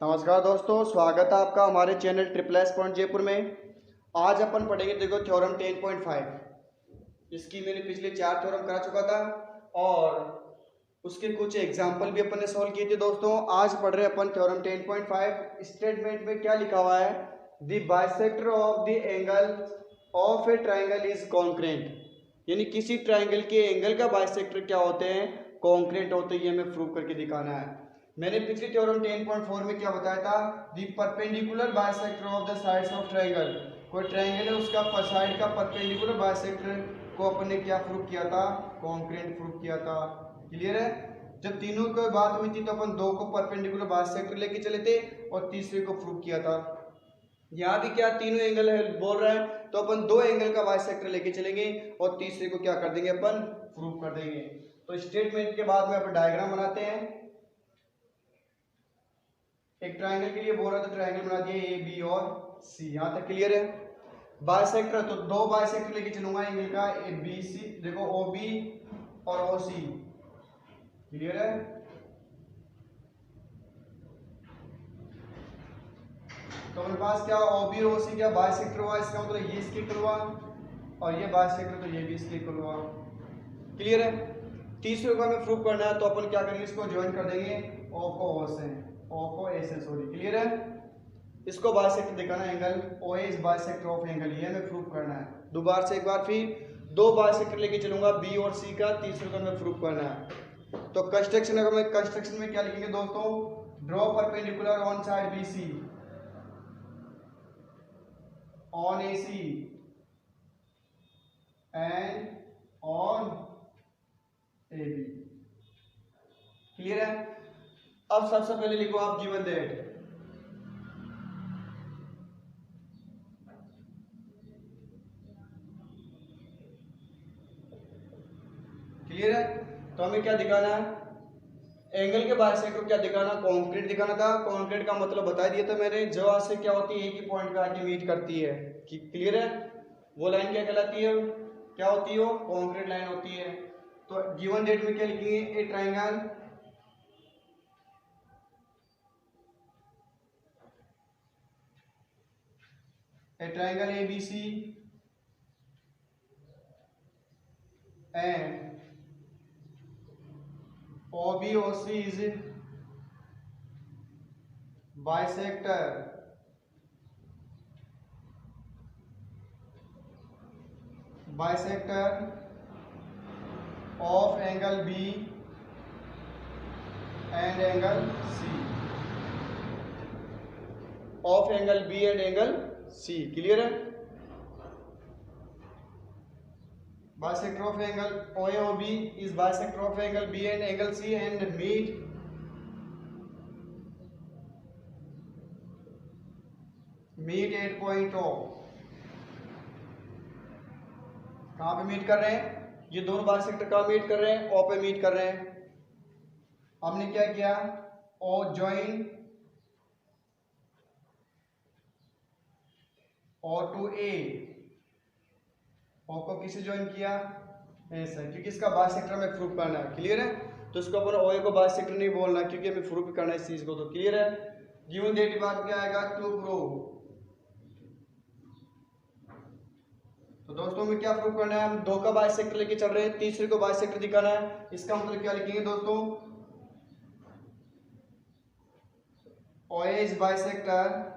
नमस्कार दोस्तों, स्वागत है आपका हमारे channel triple S point Jaipur में। आज अपन पढ़ेंगे देखो थ्योरम 10.5। इसकी मैंने पिछले 4 थ्योरम करा चुका था और उसके कुछ एग्जाम्पल भी अपन ने सॉल्व किए थे। दोस्तों आज पढ़ रहे अपन थ्योरम 10.5। स्टेटमेंट में क्या लिखा हुआ है? The bisector of the angle of a triangle is congruent, यानी किसी ट्राइंगल के एंगल का बाइसेक्टर क्या होते हैं? कॉन्क्रेंट होते हैं। ये हमें प्रूव करके दिखाना है। मैंने पिछले थ्योरम 10.4 में क्या बताया था? The perpendicular bisector of the sides of triangle. कोई ट्रायंगल है, उसका साइड का परपेंडिकुलर बाइसेक्टर को अपन ने क्या प्रूव किया था? कॉन्क्रेंट प्रूव किया था। क्लियर है? जब तीनों की बात हुई थी तो अपन दो को परपेंडिकुलर बाइसेक्टर लेके चले थे और तीसरे को प्रूव किया था। यहाँ भी क्या तीनों एंगल है बोल रहा है, तो अपन दो एंगल का बाइसेक्टर लेके चलेंगे और तीसरे को क्या कर देंगे? अपन प्रूव कर देंगे। तो स्टेटमेंट के बाद में अपन डायग्राम बनाते हैं। एक ट्रायंगल के लिए बोल रहा था, ट्रायंगल बना दिया ए बी और सी। यहां तक क्लियर है? बाइसेक्टर तो दो बाइसेक्टर लेके चलूंगा एंगल का ए बी सी, देखो ओ बी और ओ सी। क्लियर है? तो मेरे पास क्या ओ बी और ओ सी क्या बाइसेक्टर हुआ, इसका मतलब ये इसके इक्वल हुआ और ये बाइसेक्टर तो ये भी इसके इक्वल हुआ। क्लियर है? तीसरे को हमें प्रूव करना है तो अपन क्या करेंगे? इसको ज्वाइन कर देंगे ओ को ओ से, ओ को ए से, सॉरी। क्लियर है? इसको बाइसेक्टर दिखाना angle O is bisector of angle, ये हमें प्रूव करना है। दोबारा से एक बार फिर दो बाइसेक्टर लेके चलूंगा बी और सी का, तीसरे को हमें प्रूव करना है। तो कंस्ट्रक्शन अगर मैं कंस्ट्रक्शन में क्या लिखेंगे दोस्तों? Draw perpendicular on side B C on A C and on A B. Clear है? अब सबसे पहले लिखो आप गिवन दैट क्लियर है? तो हमें क्या दिखाना है? एंगल के बाइसेक्टर को क्या दिखाना? कॉन्क्रीट दिखाना था। कॉन्क्रीट का मतलब बता दिया था मैंने, जो से क्या होती है एक ही पॉइंट पे आके मीट करती है। क्लियर है? वो लाइन क्या कहलाती है? क्या होती है? वो कॉन्क्रीट लाइन होती है। तो गिवन डेट में क्या लिखेंगे? ए triangle ABC and OBOC is bisector of angle B and angle C, of angle B and angle C। Clear है? bisector of angle OAOB is bisector of angle B and angle C and meet 8.0। कहां पे meet कर रहे हैं? ये दोनों bisector कहां meet कर रहे हैं? ओ पे मीट कर रहे हैं। हमने क्या किया? ओ ज्वाइन ओ टू ए, ओ को किसे ज्वाइन किया? ऐसा, क्योंकि इसका बाइसेक्टर में प्रूफ करना है। क्लियर है? तो इसको अपन ओ ए को बाइसेक्टर नहीं बोलना क्योंकि हमें प्रूफ करना है इस चीज को। तो क्लियर है? गिवन डेट के बाद क्या आएगा? To prove. तो दोस्तों में क्या प्रूव करना है? हम दो का बाइसेक्टर लेके चल रहे हैं, तीसरे को बाइसेक्टर दिखाना है। इसका मतलब क्या लिखेंगे दोस्तों? O A is bisector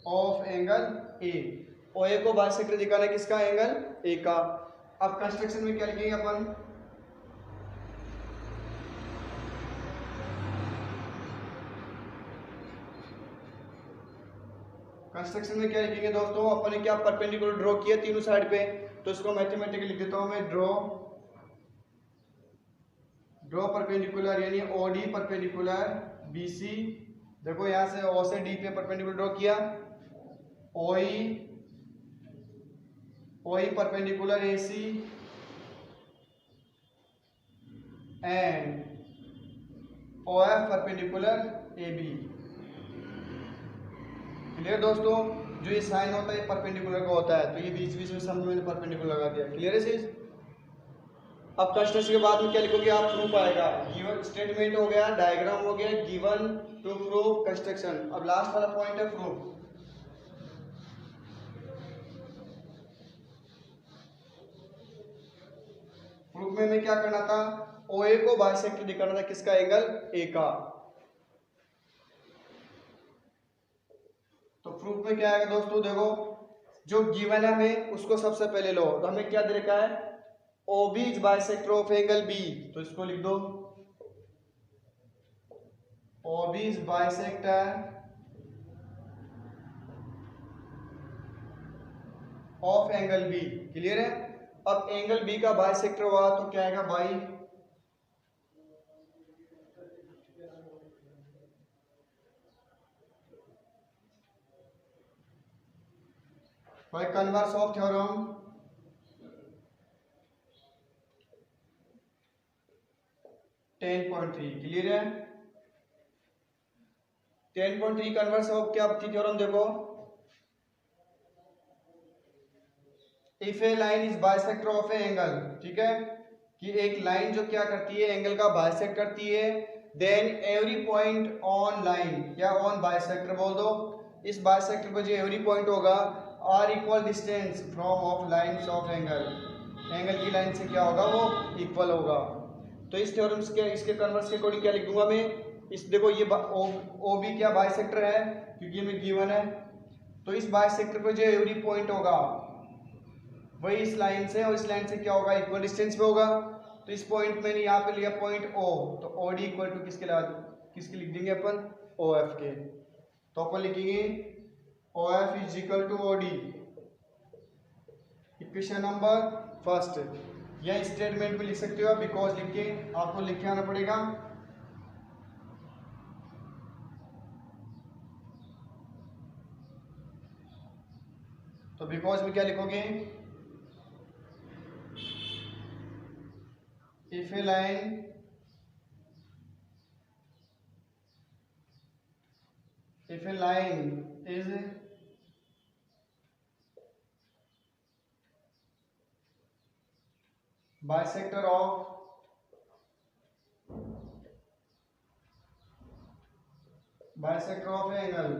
of angle A. O A को बाइसेक्टर दिखाना है किसका? एंगल ए का। अब कंस्ट्रक्शन में क्या लिखेंगे अपन? कंस्ट्रक्शन में क्या लिखेंगे दोस्तों? अपन ने क्या परपेंडिकुलर ड्रॉ किया तीनों साइड पे, तो इसको मैथमेटिकली लिख देता हूं मैं। ड्रॉ परपेंडिकुलर यानी ओडी परपेंडिकुलर बीसी। देखो यहां से ओ से डी पे परपेंडिकुलर ड्रॉ किया। OE perpendicular AC and OF perpendicular AB. Clear दोस्तों? जो ये साइन होता है परपेंडिकुलर का होता है, तो ये बीच बीच में सब मैंने परपेंडिकुलर लगा दिया। क्लियर है चीज? अब कंस्ट्रक्शन के बाद में क्या लिखोगे आप, प्रूफ आएगा। गिवन स्टेटमेंट हो गया, डायग्राम हो गया, गिवन टू प्रूफ कंस्ट्रक्शन। अब लास्ट वाला पॉइंट है प्रूफ। प्रूफ में हमें क्या करना था, OA को बाइसेक्टर दिखाना था, किसका, एंगल A का। तो प्रूफ में क्या आएगा दोस्तों, देखो जो गिवन है हमें उसको सबसे पहले लो। तो हमें क्या दे रखा है, OB is bisector of angle B, तो इसको लिख दो OB is bisector of angle B। Clear है। अब एंगल B का बाइसेक्टर हुआ तो क्या आएगा, by converse of theorem (10.3). Clear है। 10.3 कन्वर्स ऑफ क्या थी थ्योरम, देखो if a line is bisector of A angle, ठीक है, कि एक लाइन जो क्या करती है, एंगल का बाइसेक्ट करती है, then every point on line या ऑन बाइसेक्टर बोल दो, इस बाइसेक्टर पर जो एवरी पॉइंट होगा are equal distance from of lines of angle, angle की लाइन से क्या होगा, वो इक्वल होगा। तो इस थ्योरम के इसके कन्वर्स के अकॉर्डिंग क्या लिख दूंगा मैं, इस देखो ये OB क्या बाइसेक्टर है, क्योंकि हमें गिवन है, तो इस बाइसेक्टर पर जो एवरी पॉइंट होगा वही इस लाइन से और इस लाइन से क्या होगा, इक्वल डिस्टेंस पे होगा। तो इस पॉइंट मैंने यहाँ पे लिया पॉइंट O, तो OD इक्वल टू किसके लिख देंगे अपन, OF के। तो अपन लिखेंगे OF is equal to OD। Equation number first, या स्टेटमेंट भी लिख सकते हो, बिकॉज लिख के आपको लिख के आना पड़ेगा। तो बिकॉज में क्या लिखोगे, if a line is bisector of angle,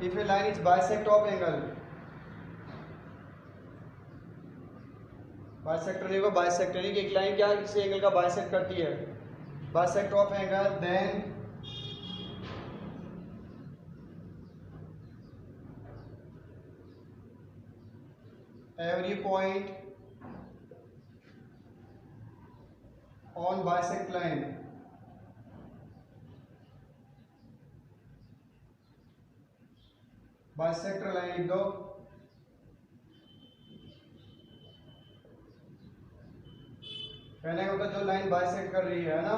if a line is bisector of angle, bisector नहीं, बाइसेक्टर नहीं कि एक लाइन क्या किसी एंगल का बाइसेक्ट करती है, bisector of angle, then every point on bisect line, bisector line लिख दो, कहने का मतलब जो लाइन बाइसेक्ट कर रही है ना,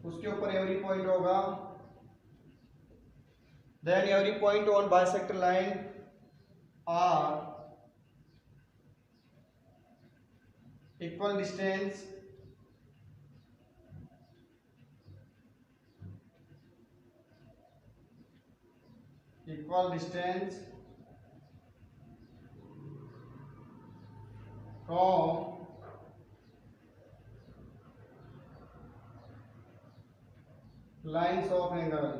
उसके ऊपर एवरी पॉइंट होगा, then every point on bisector line are equal distance from lines of angle,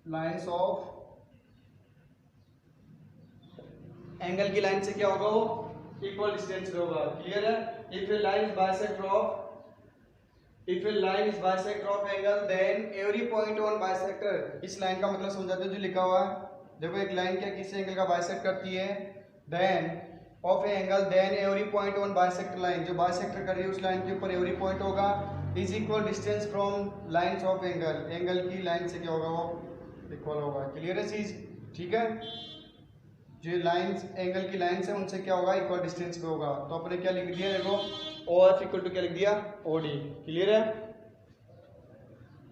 lines of angle की लाइन से क्या होगा, वो इक्वल डिस्टेंस पे होगा। क्लियर है। If a line is bisector of angle then every point on bisector, इस line का मतलब समझाते जो लिखा हुआ है, देखो एक लाइन क्या किसी एंगल का बाइसेक्ट करती है, then of angle, then every point on bisector line, जो बाइसेक्टर कर रही है उस लाइन के ऊपर एवरी पॉइंट होगा, is equal distance from lines of angle, angle की लाइन से क्या होगा, वो इक्वल होगा। क्लियर है चीज, ठीक है। जो लाइंस एंगल की लाइन से उनसे क्या होगा, इक्वल डिस्टेंस पे होगा। तो अपने क्या लिख दिया, देखो OF इक्वल टू क्या लिख दिया, OD। क्लियर है।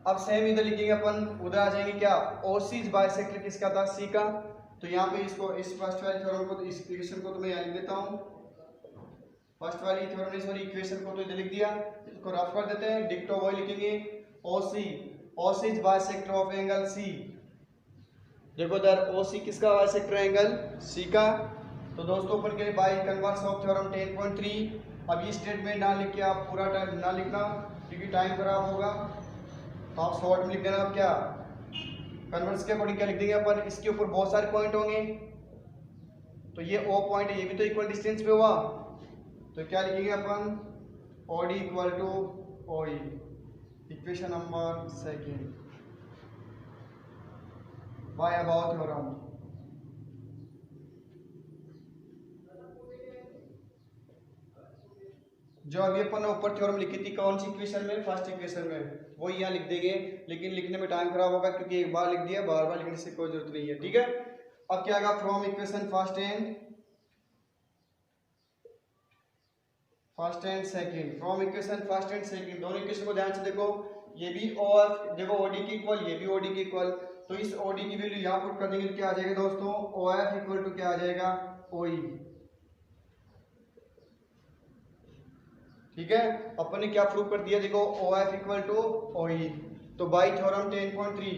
अब सेम इधर लिखेंगे अपन, उधर आ जाएंगे क्या, OC इज बाइसेक्टर किसका था, C का। तो यहाँ पे इसको इस फर्स्ट वाले थ्योरम को, इस इक्वेशन को तो मैं यहाँ लिख देता हूँ, फर्स्ट वाली थ्योरम ने सॉरी इक्वेशन को तो इधर लिख दिया, इसको रफ कर देते हैं, डिक्टो वही लिखेंगे OC, OC is bisector of angle C। देखो इधर OC किसका बाइसेक्टर एंगल C का। तो दोस्तों अपन के बाय कन्वर्स ऑफ थ्योरम 10.3। अब ये स्टेटमेंट ना लिख के आप पूरा टाइम ना लिखना क्योंकि टाइम खराब होगा, तो आप शॉर्ट में लिख देना। आप क्या कन्वर्स के अकॉर्डिंग क्या लिख देंगे अपन, इसके ऊपर बहुत सारे पॉइंट होंगे, तो ये O पॉइंट है, ये भी तो इक्वल डिस्टेंस पे हुआ, तो क्या लिखेंगे अपन OD equal to OE, equation number second by above theorem. जो अभी अपन ने ऊपर थ्योरम लिखी थी कौन सी इक्वेशन में, फर्स्ट इक्वेशन में, वो यहाँ लिख देंगे, लेकिन लिखने में टाइम खराब होगा क्योंकि एक बार लिख दिया, बार बार लिखने से कोई जरूरत नहीं है, ठीक है। अब क्या आएगा from equation first and second, from equation first and second, दोनों इक्वेशन को ध्यान से देखो, ये भी और देखो OD की इक्वल, ये भी OD की इक्वल, तो इस OD की वैल्यू यहाँ पुट कर देंगे तो क्या आ जाएगा दोस्तों, OF इक्वल टू क्या आ जाएगा OE, ठीक है। अपन ने क्या प्रूव कर दिया, देखो OF इक्वल टू OE, तो बाय थ्योरम 10.3,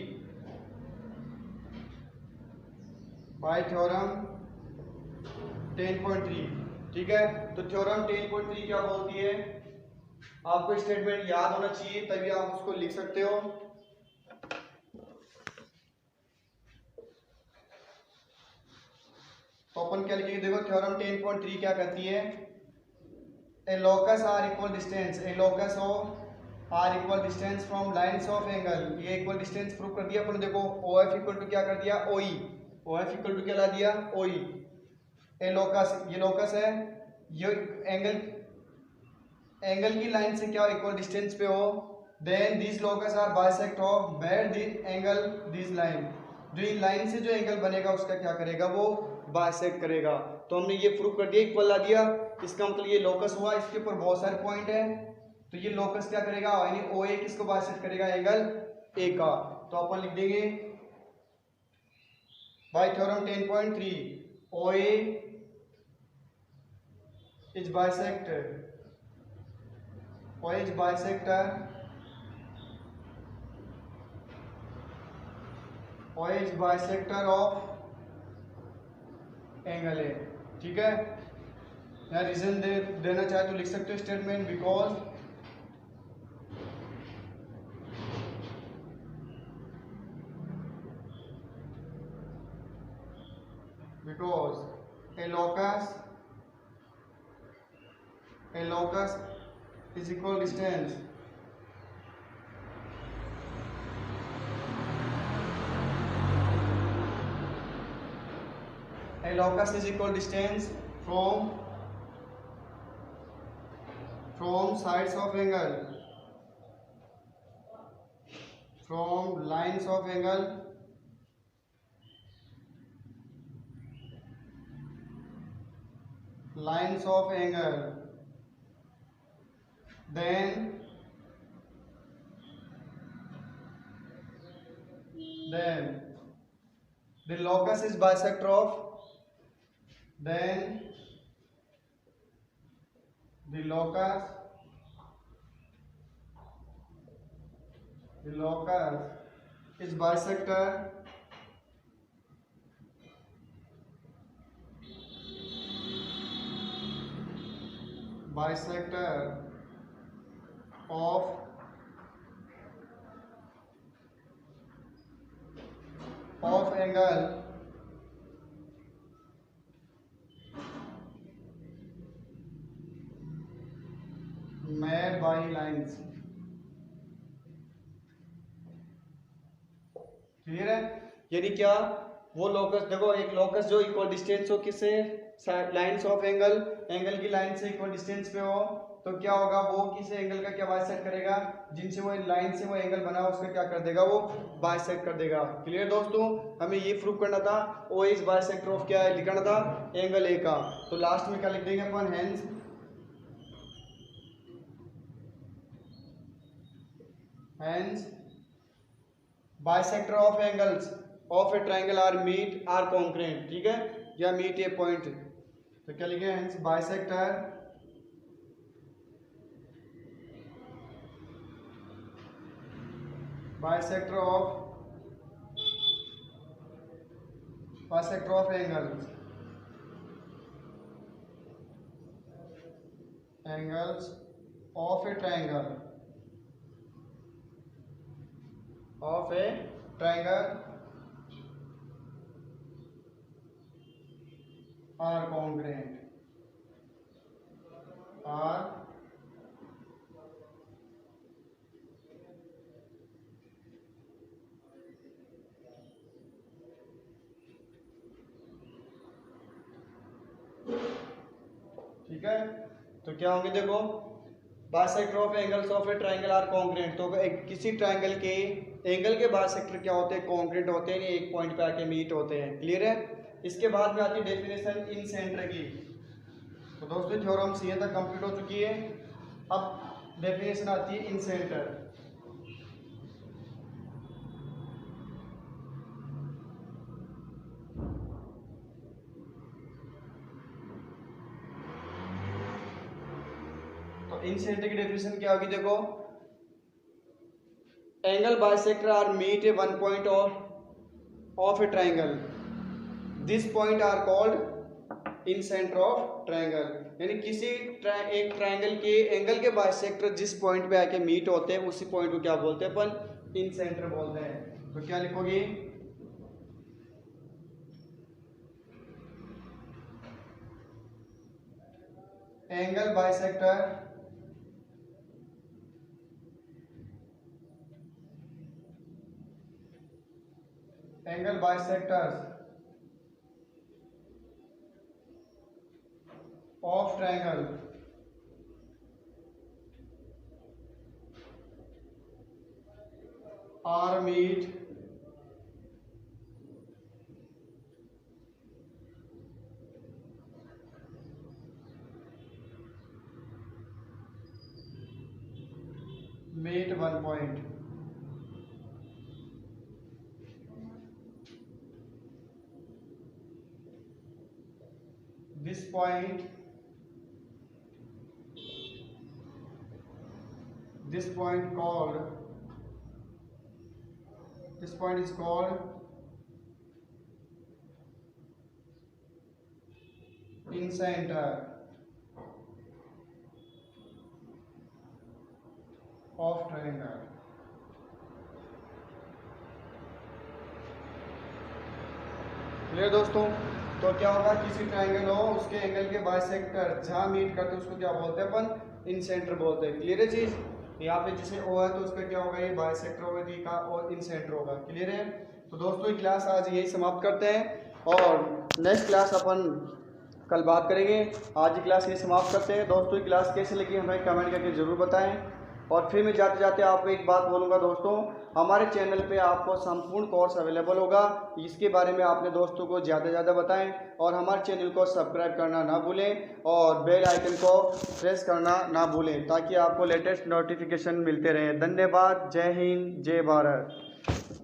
बाय थ्योरम 10.3, ठीक है। तो थ्योरम 10.3 क्या बोलती है, आपको स्टेटमेंट याद होना चाहिए तभी आप उसको लिख सकते हो। तो अपन क्या लिखेंगे, देखो थ्योरम 10.3 क्या कहती है, a locus are equal distance, a locus of are equal distance from lines of angle, ये इक्वल डिस्टेंस प्रूव कर दिया अपन। देखो OF इक्वल टू क्या कर दिया OE, OF इक्वल टू क्या ला दिया OE, ए लोकस, ये लोकस है, ये एंगल की लाइन से क्या इक्वल डिस्टेंस पे हो, then this locus are bisect of where this angle this line, जो इन लाइन से जो एंगल बनेगा उसका क्या करेगा वो बाइसेक्ट करेगा। तो हमने ये प्रूव कर दिया, इक्वल ला दिया, इसका मतलब ये लोकस हुआ, इसके ऊपर बहुत सारे पॉइंट है, तो ये लोकस क्या करेगा यानी OA किसको बाइसेक्ट करेगा एंगल A का, तो अपन लिख देंगे bye theorem 10.3 OA is bisector, OA is bisector, OA is bisector of angle A, ठीक है। यहाँ रीजन देना चाहे तो लिख सकते हो statement, because a locus is equal distance from sides of angle, from lines of angle, then the locus is bisector of, then the locus is bisector of angle made by lines, clear है। यानी क्या वो locus, देखो एक locus जो equal distance हो किससे, lines of angle, angle की लाइन से इक्वल डिस्टेंस पे हो, तो क्या होगा वो किस एंगल का क्या बाइसेक्ट करेगा, जिनसे वो लाइन से वो एंगल बना उसका क्या कर देगा वो बाइसेक्ट कर देगा। क्लियर दोस्तों, हमें ये प्रूव करना था ओ इज बाइसेक्टर ऑफ क्या है लिखना था एंगल ए का, तो लास्ट में क्या लिख देंगे अपन hence bisector of angles of a triangle are meet are concurrent, ठीक है, या मीट ए पॉइंट, तो क्या लिखे hence bisector bisector of angles of a triangle are congruent ठीक है। तो क्या होंगे देखो, bisector of angles of a triangle are congruent. तो किसी ट्रायंगल के एंगल के बाइसेक्टर क्या होते हैं, कॉन्ग्रुएंट होते हैं, एक पॉइंट पे आके मीट होते हैं। क्लियर है। इसके बाद में आती है डेफिनेशन इन सेंटर की। तो दोस्तों थ्योरम सी तक कंप्लीट हो चुकी है। अब डेफिनेशन आती है इन सेंटर। इन सेंटर की डेफिनेशन क्या होगी देखो, angle bisector are meet a one point of a triangle, this point are called incentre of triangle. यानी किसी एक ट्रायंगल के एंगल के बाइसेक्टर जिस पॉइंट पे आके मीट होते हैं उसी पॉइंट को क्या बोलते हैं अपन, इन सेंटर बोलते हैं। तो क्या लिखोगी, angle bisector of triangle are meet one point. This point is called in center of triangle। Clear दोस्तों। तो क्या होगा, किसी ट्रायंगल हो उसके एंगल के बाइसेक्टर जहां मीट करते हैं उसको क्या बोलते हैं अपन, इन सेंटर बोलते हैं। क्लियर है चीज। यहाँ पे जैसे ओ है तो उसका क्या होगा, ये बाइसेक्टर होगा डी का और इन सेंटर होगा। क्लियर है। तो दोस्तों ये क्लास आज यही समाप्त करते हैं और नेक्स्ट क्लास अपन कल बात करेंगे। आज की क्लास ये समाप्त करते हैं। दोस्तों ये क्लास कैसे लगी हमें कमेंट करके ज़रूर बताएं। और फिर मैं जाते जाते आपको एक बात बोलूँगा दोस्तों, हमारे चैनल पे आपको संपूर्ण कोर्स अवेलेबल होगा। इसके बारे में अपने दोस्तों को ज़्यादा से ज़्यादा बताएं और हमारे चैनल को सब्सक्राइब करना ना भूलें और बेल आइकन को प्रेस करना ना भूलें ताकि आपको लेटेस्ट नोटिफिकेशन मिलते रहें। धन्यवाद। जय हिंद, जय भारत।